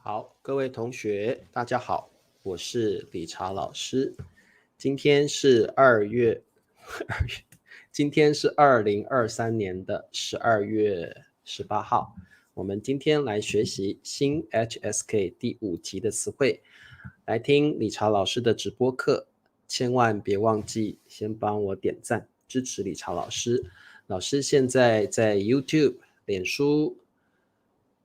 好，各位同学，大家好，我是理查老师。今天是今天是2023年的12月18号。我们今天来学习新 HSK 第5集的词汇，来听理查老师的直播课。千万别忘记先帮我点赞，支持理查老师。老师现在在 YouTube、脸书，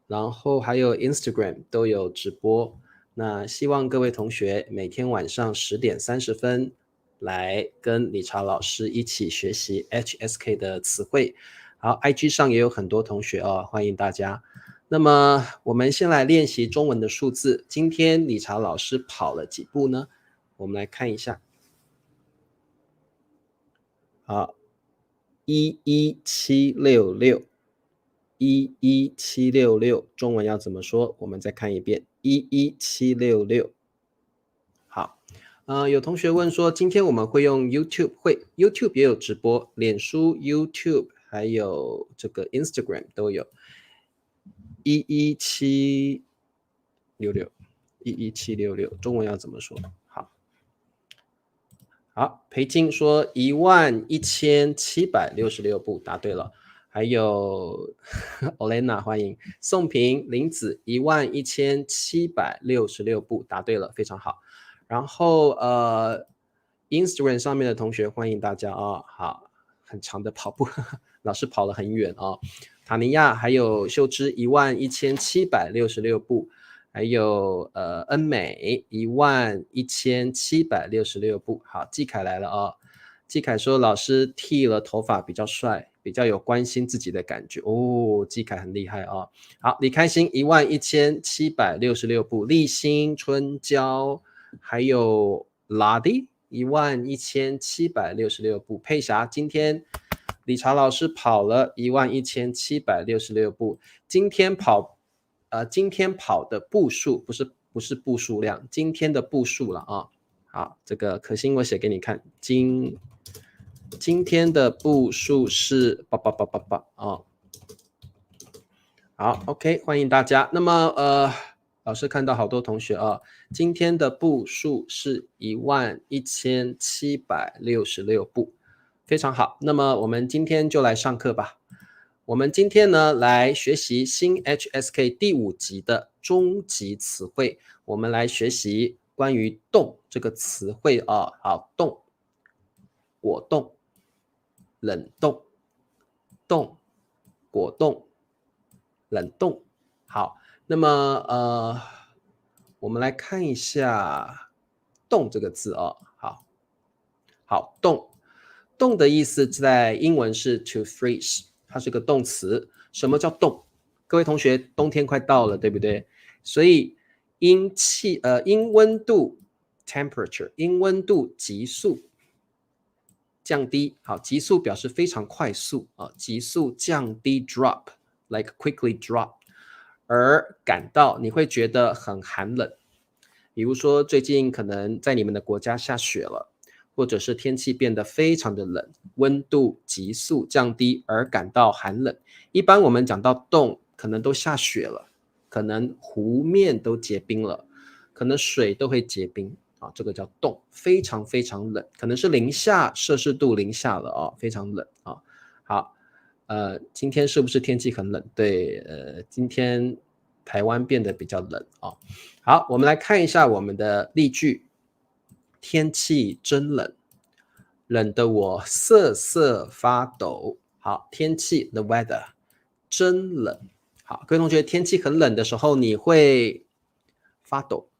然后还有 Instagram 都有直播，那希望各位同学每天晚上10点30分来跟理查老师一起学习 HSK 的词汇。好 ，IG 上也有很多同学哦，欢迎大家。那么我们先来练习中文的数字。今天理查老师跑了几步呢？我们来看一下。好，11766。11766，中文要怎么说？我们再看一遍，11766。好，有同学问说，今天我们会用 YouTube 也有直播，脸书 YouTube 还有这个 Instagram 都有。11766，中文要怎么说？好，裴静说11766步，答对了。还有Olena 欢迎，宋平、林子11766步，答对了，非常好。然后Instagram 上面的同学欢迎大家哦，好，很长的跑步，老师跑了很远哦。塔尼亚还有秀芝11766步。还有恩美11766步。好，季凯来了哦。季凯说老师剃了头发比较帅，比较有关心自己的感觉哦。季凯很厉害哦。好，李开心11766步。立新、春娇还有拉迪11766步。佩霞今天理查老师跑了11766步。今天跑的步数不是步数量，今天的步数了啊。好，这个可心我写给你看，今天的步数是8啊。好 ，OK， 欢迎大家。那么老师看到好多同学啊，今天的步数是11766步，非常好。那么我们今天就来上课吧。我们今天呢来学习新 HSK 第5集的中级词汇，我们来学习关于冻这个词汇啊。好，冻，果冻、冷冻、冻、果冻、冷冻。好，那么我们来看一下冻这个字啊。好，冻的意思在英文是 to freeze， 它是个动词。什么叫冻？各位同学，冬天快到了，对不对？所以因温度 temperature， 因温度急速降低。好，急速表示非常快速啊，急速降低 drop like quickly drop， 而感到你会觉得很寒冷。比如说最近可能在你们的国家下雪了，或者是天气变得非常的冷，温度急速降低而感到寒冷。一般我们讲到冻，可能都下雪了，可能湖面都结冰了，可能水都会结冰啊，这个叫冻，非常非常冷，可能是摄氏度零下了啊，非常冷啊。好，今天是不是天气很冷？对，今天台湾变得比较冷啊。好，我们来看一下我们的例句。天气真冷，冷得我瑟瑟发抖。好，天气 the weather 真冷。好，各位同学，天气很冷的时候，你会发抖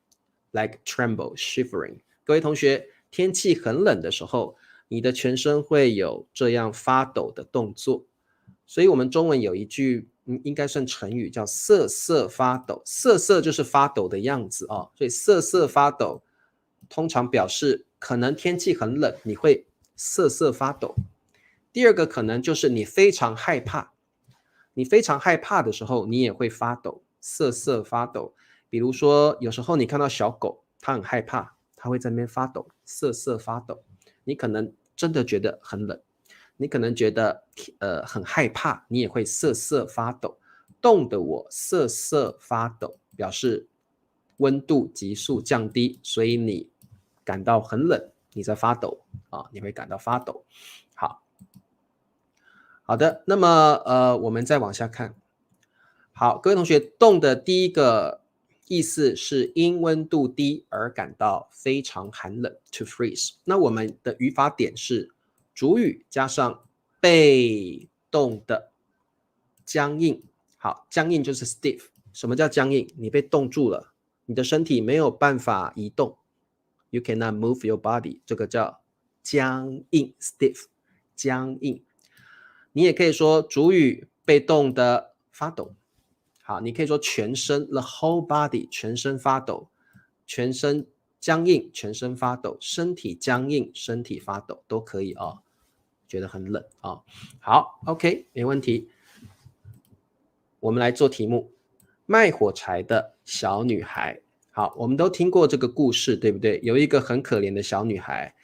like tremble, shivering。各位同学，天气很冷的时候，你的全身会有这样发抖的动作。所以我们中文有一句应该算成语，叫瑟瑟发抖。瑟瑟就是发抖的样子哦，所以瑟瑟发抖通常表示可能天气很冷，你会瑟瑟发抖。第二个可能就是你非常害怕，你非常害怕的时候，你也会发抖，瑟瑟发抖。比如说有时候你看到小狗，它很害怕，它会在那边发抖，瑟瑟发抖。你可能真的觉得很冷，你可能觉得很害怕，你也会瑟瑟发抖。冻得我瑟瑟发抖，表示温度急速降低，所以你感到很冷，你在发抖啊，你会感到发抖。好的，那么我们再往下看。好，各位同学，冻的第一个意思是因温度低而感到非常寒冷 to freeze。那我们的语法点是主语加上被冻的僵硬。好，僵硬就是 stiff。什么叫僵硬？你被冻住了，你的身体没有办法移动。You cannot move your body， 这个叫僵硬 stiff， 僵硬。你也可以说主语被冻的发抖。好，你可以说全身 the whole body， 全身发抖，全身僵硬，全身发抖，身体僵硬，身体发抖都可以哦，觉得很冷哦。好 ，OK， 没问题。我们来做题目，卖火柴的小女孩。好，我们都听过这个故事，对不对？有一个很可怜的小女孩，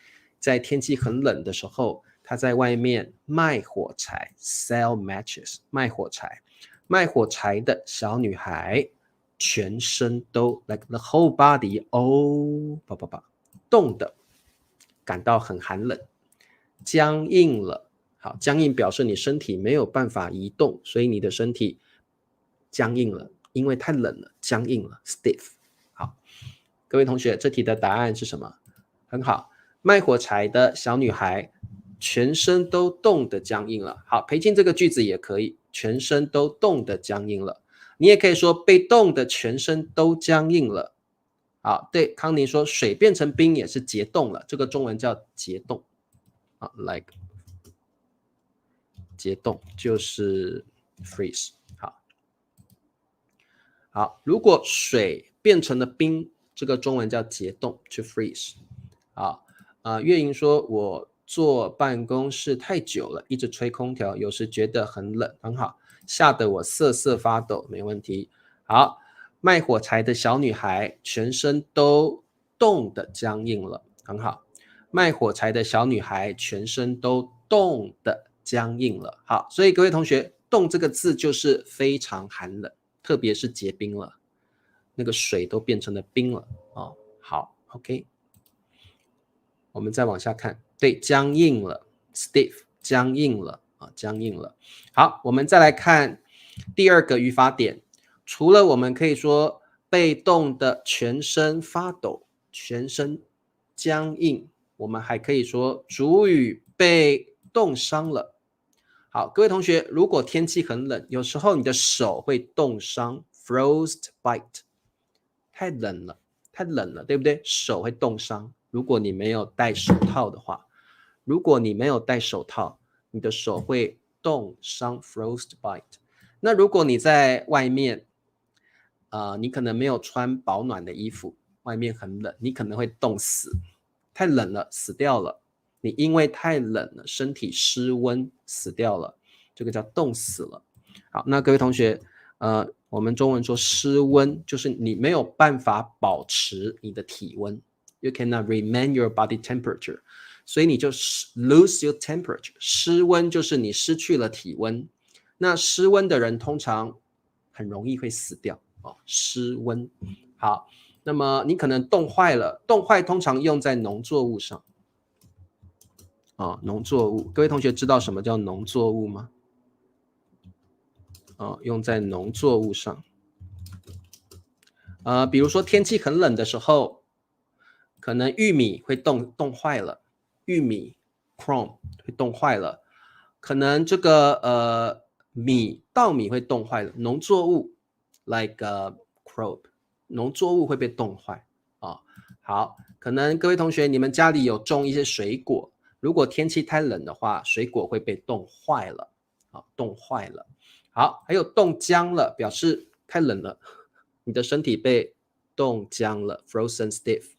在天气很冷的时候，她在外面卖火柴 ，sell matches， 卖火柴。卖火柴的小女孩全身都 like the whole body 冻的，感到很寒冷，僵硬了。好，僵硬表示你身体没有办法移动，所以你的身体僵硬了，因为太冷了，僵硬了 stiff。好，各位同学，这题的答案是什么？很好，卖火柴的小女孩全身都冻得僵硬了。好，陪进这个句子也可以，全身都冻得僵硬了。你也可以说被冻得全身都僵硬了。好，对，康宁说水变成冰也是结冻了，这个中文叫结冻啊 ，like 结冻就是 freeze。好，如果水变成了冰，这个中文叫结冻 to freeze。好，月莹说我坐办公室太久了，一直吹空调，有时觉得很冷，很好，吓得我瑟瑟发抖，没问题。好，卖火柴的小女孩全身都冻得僵硬了，很好。卖火柴的小女孩全身都冻得僵硬了。好，所以各位同学，冻这个字就是非常寒冷，特别是结冰了，那个水都变成了冰了哦。好 ，OK。我们再往下看，对，僵硬了 ，stiff， 僵硬了啊，僵硬了。好，我们再来看第二个语法点，除了我们可以说被冻的全身发抖，全身僵硬，我们还可以说主语被冻伤了。好，各位同学，如果天气很冷，有时候你的手会冻伤 ，frostbite， 太冷了，太冷了，对不对？手会冻伤。如果你没有戴手套的话，如果你没有戴手套，你的手会冻伤 frostbite。那如果你在外面，你可能没有穿保暖的衣服，外面很冷，你可能会冻死，太冷了，死掉了。你因为太冷了，身体失温死掉了，这个叫冻死了。好，那各位同学，我们中文说失温，就是你没有办法保持你的体温。You cannot remain your body temperature， 所以你就 lose your temperature。失温就是你失去了体温。那失温的人通常很容易会死掉哦，失温。好，那么你可能冻坏了，冻坏通常用在农作物上。农作物，各位同学知道什么叫农作物吗？用在农作物上。比如说天气很冷的时候，可能玉米会冻坏了，玉米 corn 会冻坏了，可能这个稻米会冻坏了，农作物 like crop， 农作物会被冻坏啊。好，可能各位同学你们家里有种一些水果，如果天气太冷的话，水果会被冻坏了，冻坏了。好，还有冻僵了，表示太冷了，你的身体被冻僵了 ，frozen stiff，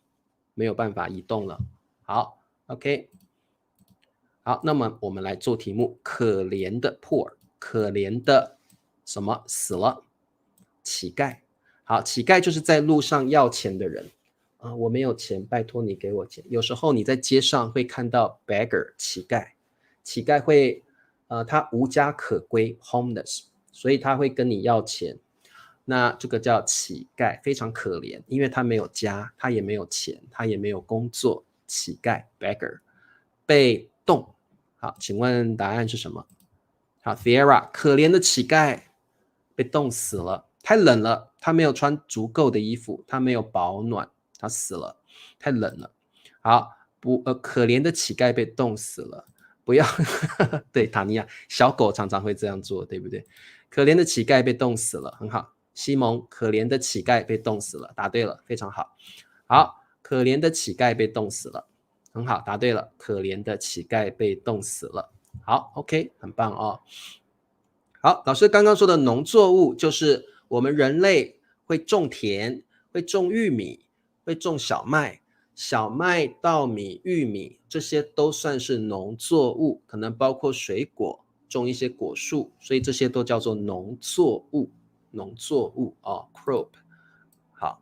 没有办法移动了。好 ，OK， 好，那么我们来做题目，可怜的 poor， 可怜的什么死了？乞丐。好，乞丐就是在路上要钱的人。我没有钱，拜托你给我钱。有时候你在街上会看到 beggar 乞丐，乞丐会他无家可归 homeless， 所以他会跟你要钱。那这个叫乞丐，非常可怜，因为他没有家，他也没有钱，他也没有工作，乞丐 beggar。被冻，好，请问答案是什么？好 ，Fiera， 可怜的乞丐被冻死了，太冷了，他没有穿足够的衣服，他没有保暖，他死了，太冷了。好，可怜的乞丐被冻死了，不要，对，塔尼亚，小狗常常会这样做，对不对？可怜的乞丐被冻死了，很好。西蒙，可怜的乞丐被冻死了，答对了，非常好。好，可怜的乞丐被冻死了，很好，答对了，可怜的乞丐被冻死了。好 ，OK， 很棒哦。好，老师刚刚说的农作物就是我们人类会种田，会种玉米，会种小麦。小麦、稻米、玉米这些都算是农作物，可能包括水果，种一些果树，所以这些都叫做农作物。农作物哦 ，crop。好，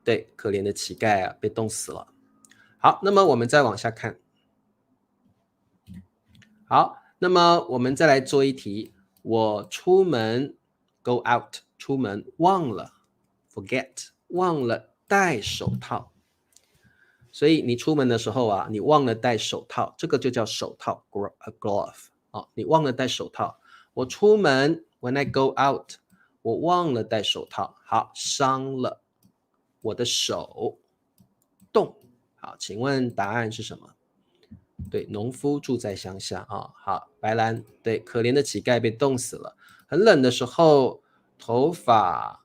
对，可怜的乞丐啊，被冻死了。好，那么我们再往下看。好，那么我们再来做一题。我出门 go out 出门忘了 forget 忘了戴手套，所以你出门的时候啊，你忘了戴手套，这个就叫手套 glove 哦，你忘了戴手套。我出门 when I go out 我忘了戴手套，好，伤了我的手冻。好，请问答案是什么？对，农夫住在乡下啊。好，白兰，对，可怜的乞丐被冻死了。很冷的时候，头发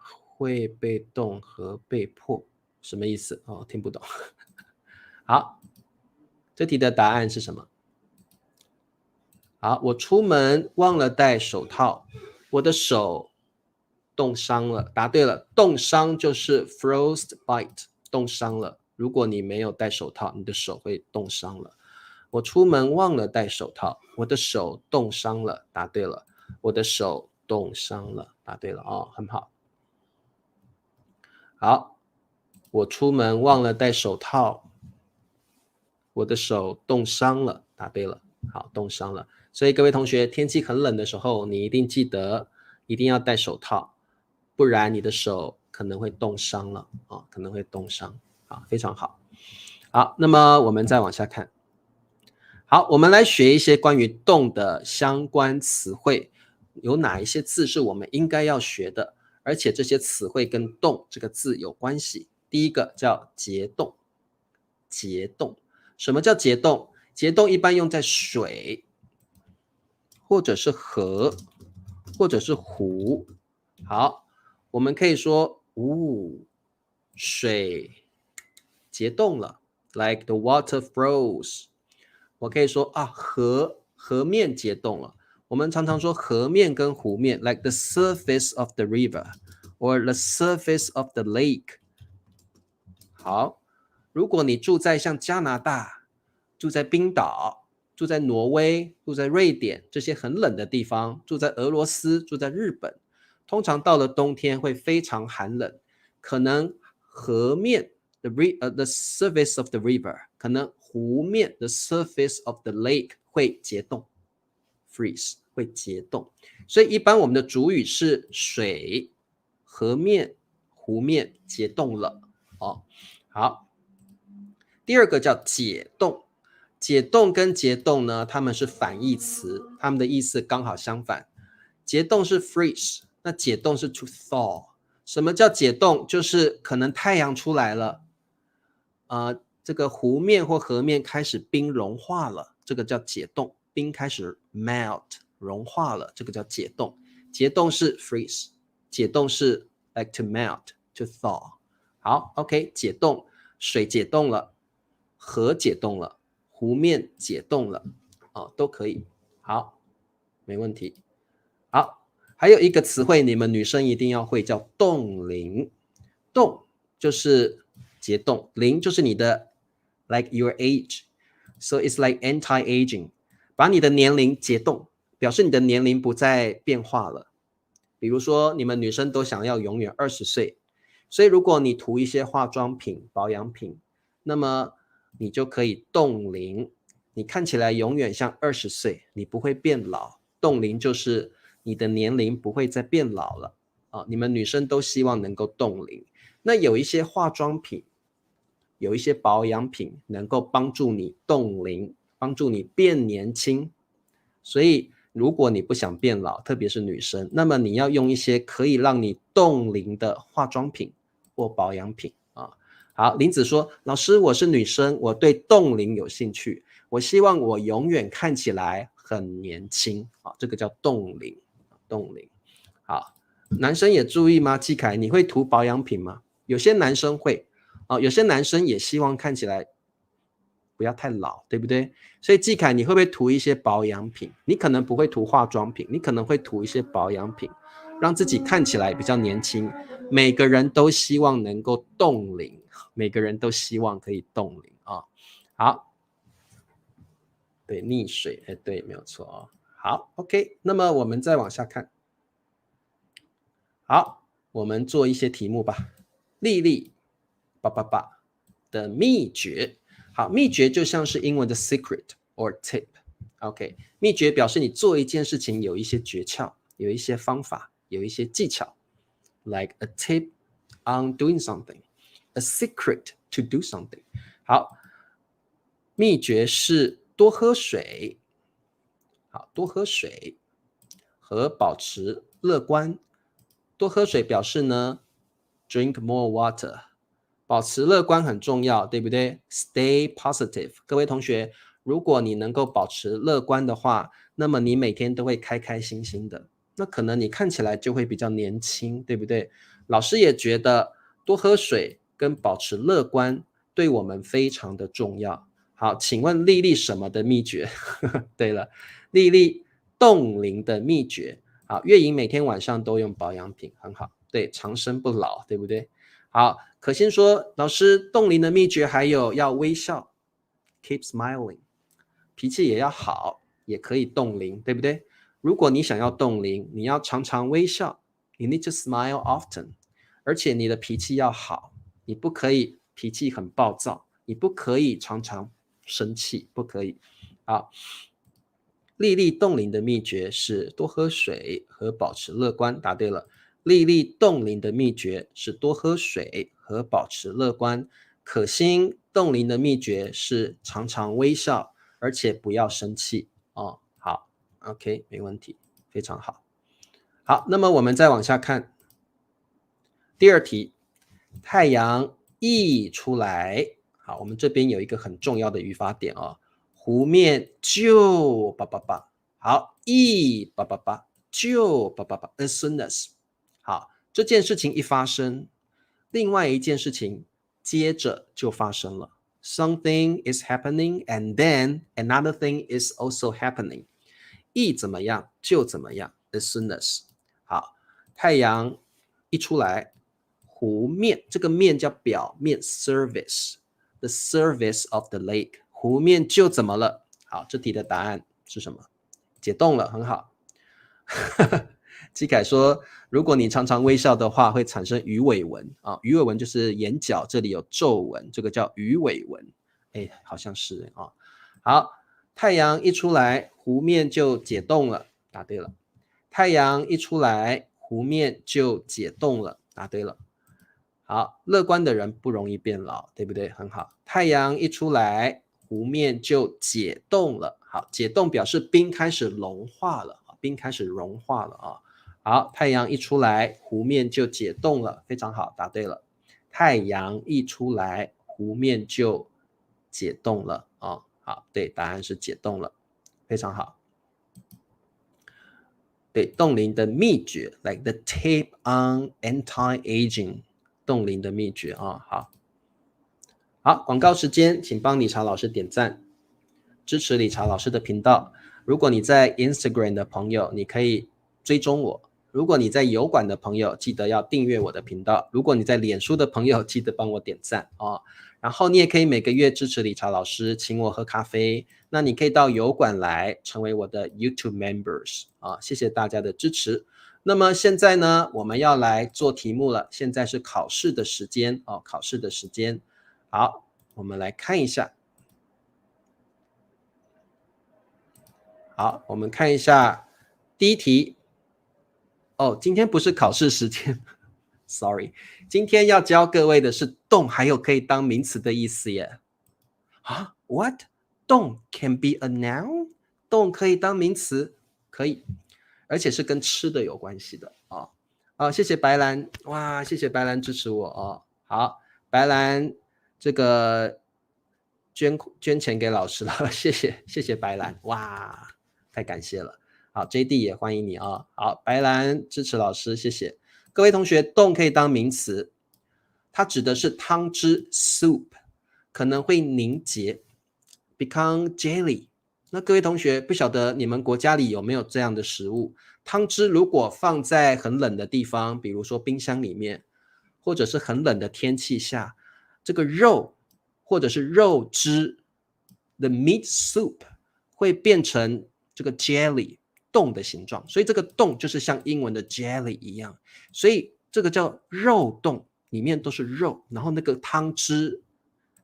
会被冻和被破，什么意思？哦，听不懂。好，这题的答案是什么？好，我出门忘了戴手套，我的手冻伤了。答对了，冻伤就是 frostbite， 冻伤了。如果你没有戴手套，你的手会冻伤了。我出门忘了戴手套，我的手冻伤了。答对了，我的手冻伤了。答对了哦，很好。好，我出门忘了戴手套，我的手冻伤了。答对了，好，冻伤了。所以各位同学，天气很冷的时候，你一定记得一定要戴手套，不然你的手可能会冻伤了啊，可能会冻伤。好，非常好。好，那么我们再往下看。好，我们来学一些关于动的相关词汇，有哪一些字是我们应该要学的，而且这些词汇跟动这个字有关系。第一个叫结冻，结冻，什么叫结冻？结冻一般用在水，或者是河，或者是湖。好，我们可以说，水结冻了 ，like the water froze。我可以说啊，河面结冻了。我们常常说河面跟湖面 ，like the surface of the river or the surface of the lake。好，如果你住在像加拿大、住在冰岛、住在挪威、住在瑞典这些很冷的地方，住在俄罗斯、住在日本，通常到了冬天会非常寒冷，可能河面 the surface of the river， 可能湖面 the surface of the lake 会结冻 freeze 会结冻，所以一般我们的主语是水、河面、湖面结冻了哦。好，第二个叫解冻，解冻跟结冻呢，它们是反义词，它们的意思刚好相反。解冻是 freeze， 那解冻是 to thaw。什么叫解冻？就是可能太阳出来了，这个湖面或河面开始冰融化了，这个叫解冻，冰开始 melt 融化了，这个叫解冻。解冻是 freeze， 解冻是 like to melt to thaw。好 ，OK， 解冻，水解冻了，河解冻了，湖面解冻了，都可以。好，没问题。好，还有一个词汇你们女生一定要会，叫冻龄。冻就是结冻，龄就是你的 like your age， so it's like anti-aging， 把你的年龄结冻，表示你的年龄不再变化了。比如说你们女生都想要永远20岁，所以如果你涂一些化妆品、保养品，那么你就可以冻龄，你看起来永远像20岁，你不会变老。冻龄就是你的年龄不会再变老了你们女生都希望能够冻龄。那有一些化妆品，有一些保养品能够帮助你冻龄，帮助你变年轻。所以如果你不想变老，特别是女生，那么你要用一些可以让你冻龄的化妆品或保养品好，林子说，老师，我是女生，我对冻龄有兴趣，我希望我永远看起来很年轻这个叫冻龄。冻龄好，男生也注意吗？季凯，你会涂保养品吗？有些男生会有些男生也希望看起来不要太老，对不对？所以季凯，你会不会涂一些保养品？你可能不会涂化妆品，你可能会涂一些保养品，让自己看起来比较年轻。每个人都希望能够冻龄，每个人都希望可以冻龄好，对，溺水，对，没有错好 ，OK， 那么我们再往下看。好，我们做一些题目吧。丽丽的秘诀，好，秘诀就像是英文的 secret or tip。OK， 秘诀表示你做一件事情有一些诀窍，有一些方法，有一些技巧。Like a tip on doing something, a secret to do something。好，秘诀是多喝水。好，多喝水和保持乐观。多喝水表示呢 ，drink more water。保持乐观很重要，对不对 ？Stay positive。各位同学，如果你能够保持乐观的话，那么你每天都会开开心心的，那可能你看起来就会比较年轻，对不对？老师也觉得多喝水跟保持乐观对我们非常的重要。好，请问丽丽什么的秘诀？对了，丽丽冻龄的秘诀。好，月莹每天晚上都用保养品，很好，对，长生不老，对不对？好，可心说，老师，冻龄的秘诀还有要微笑 ，keep smiling， 脾气也要好，也可以冻龄，对不对？如果你想要冻龄，你要常常微笑 ，you need to smile often， 而且你的脾气要好，你不可以脾气很暴躁，你不可以常常生气，不可以。好，丽丽冻龄的秘诀是多喝水和保持乐观，答对了。丽丽冻龄的秘诀是多喝水和保持乐观。可心冻龄的秘诀是常常微笑，而且不要生气好 ，OK， 没问题，非常好。好，那么我们再往下看第二题，太阳一出来，好，我们这边有一个很重要的语法点湖面就好，就as soon as。好，这件事情一发生，另外一件事情接着就发生了。Something is happening and then another thing is also happening。一怎么样就怎么样 as soon as。好，太阳一出来，湖面这个面叫表面 surface，the surface of the lake， 湖面就怎么了？好，这题的答案是什么？解冻了，很好。基凯说，如果你常常微笑的话，会产生鱼尾纹鱼尾纹就是眼角这里有皱纹，这个叫鱼尾纹。好像是好，太阳一出来，湖面就解冻了，答对了。太阳一出来，湖面就解冻了，答对了。好，乐观的人不容易变老，对不对？很好。太阳一出来，湖面就解冻了。好，解冻表示冰开始融化了，冰开始融化了好，太阳一出来，湖面就解冻了，非常好，答对了。太阳一出来，湖面就解冻了好，对，答案是解冻了，非常好。对，冻龄的秘诀 ，like the tip on anti-aging， 冻龄的秘诀好。好，广告时间，请帮理查老师点赞，支持理查老师的频道。如果你在 Instagram 的朋友，你可以追踪我；如果你在油管的朋友，记得要订阅我的频道；如果你在脸书的朋友，记得帮我点赞然后你也可以每个月支持理查老师，请我喝咖啡。那你可以到油管来成为我的 YouTube members 谢谢大家的支持。那么现在呢，我们要来做题目了。现在是考试的时间考试的时间。好，我们来看一下。好，我们看一下第一题。哦，今天不是考试时间，sorry，今天要教各位的是动，还有可以当名词的意思耶。啊 ，what？ 动 can be a noun？ 动可以当名词，可以，而且是跟吃的有关系的啊。谢谢白兰，哇，谢谢白兰支持我哦。好，白兰这个捐钱给老师了，谢谢白兰，哇，太感谢了。好 ，JD 也欢迎你啊。好，白兰支持老师，谢谢各位同学。动可以当名词，它指的是汤汁 soup 可能会凝结 become jelly。那各位同学，不晓得你们国家里有没有这样的食物？汤汁如果放在很冷的地方，比如说冰箱里面，或者是很冷的天气下，这个肉或者是肉汁 the meat soup 会变成这个 jelly 冻的形状，所以这个冻就是像英文的 jelly 一样，所以这个叫肉冻，里面都是肉，然后那个汤汁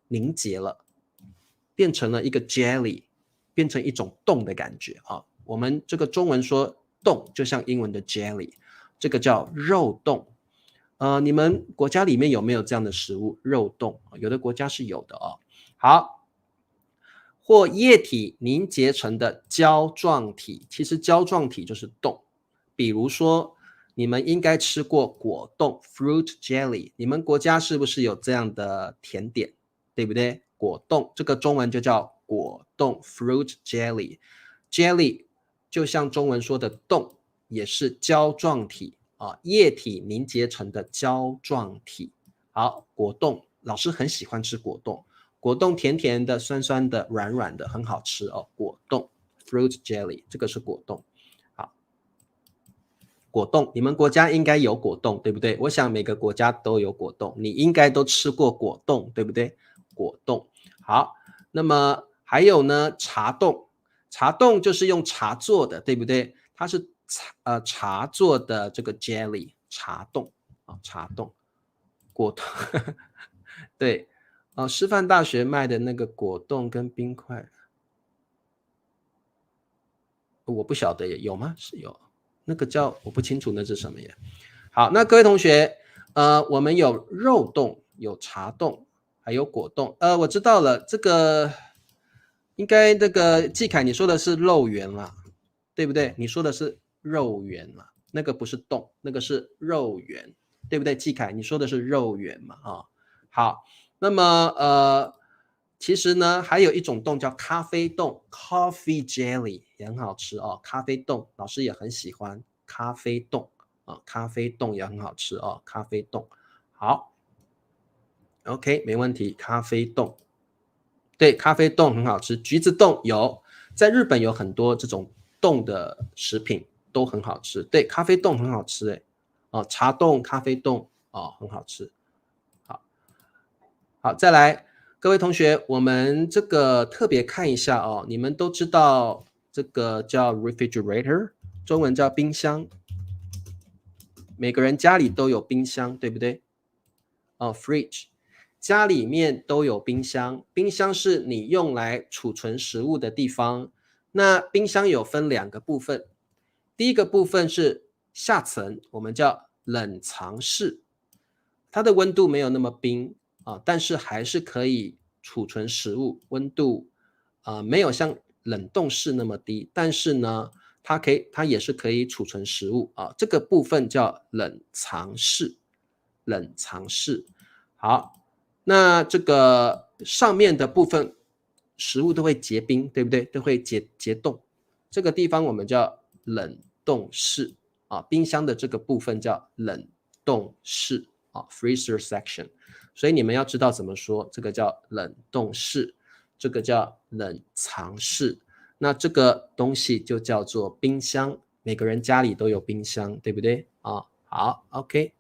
凝结了，变成了一个 jelly， 变成一种冻的感觉啊。我们这个中文说冻就像英文的 jelly， 这个叫肉冻。你们国家里面有没有这样的食物？肉冻，有的国家是有的哦。好，或液体凝结成的胶状体，其实胶状体就是冻。比如说，你们应该吃过果冻 （fruit jelly），你们国家是不是有这样的甜点？对不对？果冻，这个中文就叫果冻 （fruit jelly）。jelly 就像中文说的冻，也是胶状体啊，液体凝结成的胶状体。好，果冻，老师很喜欢吃果冻。果冻甜甜的、酸酸的、软软的，很好吃哦。果冻 （fruit jelly） 这个是果冻。好，果冻，你们国家应该有果冻，对不对？我想每个国家都有果冻，你应该都吃过果冻，对不对？果冻。好，那么还有呢，茶冻。茶冻就是用茶做的，对不对？它是茶做的这个 jelly， 茶冻啊，茶冻，果冻，对。师范大学卖的那个果冻跟冰块，我不晓得耶，有吗？是有，那个叫我不清楚那是什么耶。好，那各位同学，我们有肉冻，有茶冻，还有果冻。我知道了，这个应该那个季凯你说的是肉圆啦，对不对？你说的是肉圆啦，那个不是冻，那个是肉圆，对不对？季凯你说的是肉圆嘛？好。那么其实呢，还有一种冻叫咖啡冻 （coffee jelly）， 也很好吃哦。咖啡冻老师也很喜欢咖啡冻啊，咖啡冻也很好吃哦。咖啡冻，好 ，OK， 没问题。咖啡冻，对，咖啡冻很好吃。橘子冻有，在日本有很多这种冻的食品都很好吃。对，咖啡冻很好吃哎，茶冻、咖啡冻很好吃。好，再来，各位同学，我们这个特别看一下哦，你们都知道这个叫 refrigerator， 中文叫冰箱，每个人家里都有冰箱，对不对？fridge， 家里面都有冰箱，冰箱是你用来储存食物的地方。那冰箱有分两个部分，第一个部分是下层，我们叫冷藏室，它的温度没有那么冰但是还是可以储存食物，温度没有像冷冻室那么低，但是呢，它也是可以储存食物这个部分叫冷藏室，冷藏室。好，那这个上面的部分食物都会结冰，对不对？都会结冻，这个地方我们叫冷冻室冰箱的这个部分叫冷冻室freezer section。所以你们要知道怎么说，这个叫冷冻室，这个叫冷藏室，那这个东西就叫做冰箱，每个人家里都有冰箱，对不对好 OK，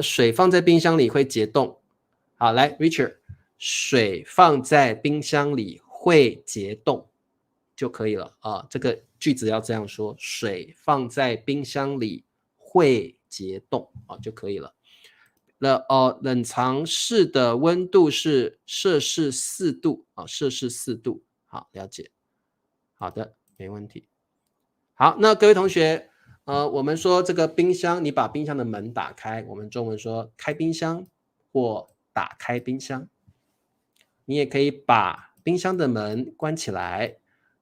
水放在冰箱里会结冻。好，来 Richard， 水放在冰箱里会结冻就可以了这个句子要这样说，水放在冰箱里会结冻就可以了。冷藏室的温度是摄氏4度摄氏4度。好，了解。好的，没问题。好，那各位同学，我们说这个冰箱，你把冰箱的门打开，我们中文说开冰箱或打开冰箱。你也可以把冰箱的门关起来，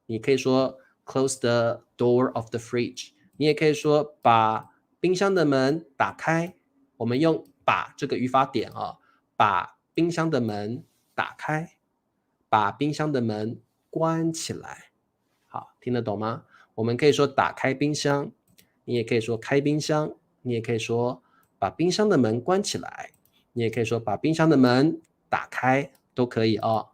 你可以说 close the door of the fridge。你也可以说把冰箱的门打开。我们用把这个语法点啊，把冰箱的门打开，把冰箱的门关起来。好，听得懂吗？我们可以说打开冰箱，你也可以说开冰箱，你也可以说把冰箱的门关起来，你也可以说把冰箱的门打开，都可以哦。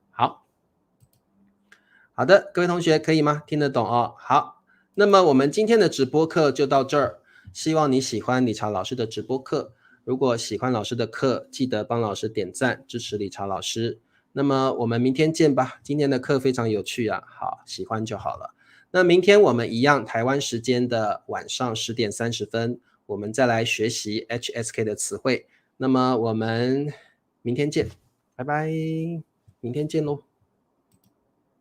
好的，各位同学可以吗？听得懂哦？好，那么我们今天的直播课就到这儿，希望你喜欢理查老师的直播课。如果喜欢老师的课，记得帮老师点赞，支持理查老师。那么我们明天见吧，今天的课非常有趣啊，好，喜欢就好了。那明天我们一样，台湾时间的晚上10点30分，我们再来学习 HSK 的词汇。那么我们明天见，拜拜，明天见喽。